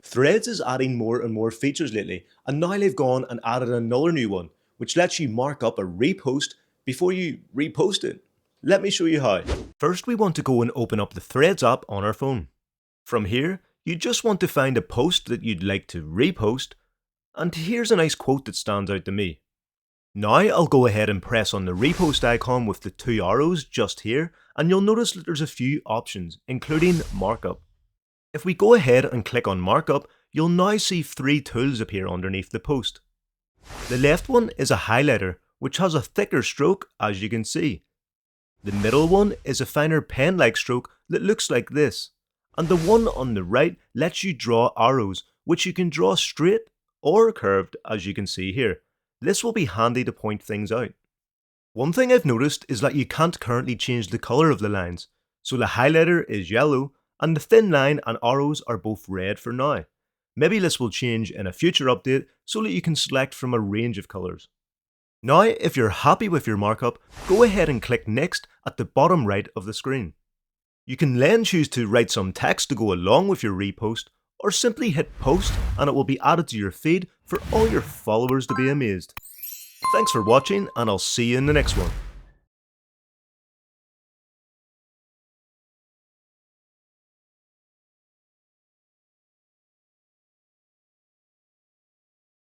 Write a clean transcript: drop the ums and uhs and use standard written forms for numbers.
Threads is adding more and more features lately, and now they've gone and added another new one, which lets you mark up a repost before you repost it. Let me show you how. First, we want to go and open up the Threads app on our phone. From here, you just want to find a post that you'd like to repost, and here's a nice quote that stands out to me. Now I'll go ahead and press on the repost icon with the two arrows just here, and you'll notice that there's a few options, including markup. If we go ahead and click on markup, you'll now see three tools appear underneath the post. The left one is a highlighter, which has a thicker stroke, as you can see. The middle one is a finer pen-like stroke that looks like this, and the one on the right lets you draw arrows, which you can draw straight or curved, as you can see here. This will be handy to point things out. One thing I've noticed is that you can't currently change the colour of the lines, so the highlighter is yellow, and the thin line and arrows are both red for now. Maybe this will change in a future update so that you can select from a range of colours. Now, if you're happy with your markup, go ahead and click Next at the bottom right of the screen. You can then choose to write some text to go along with your repost, or simply hit Post and it will be added to your feed for all your followers to be amazed. Thanks for watching, and I'll see you in the next one.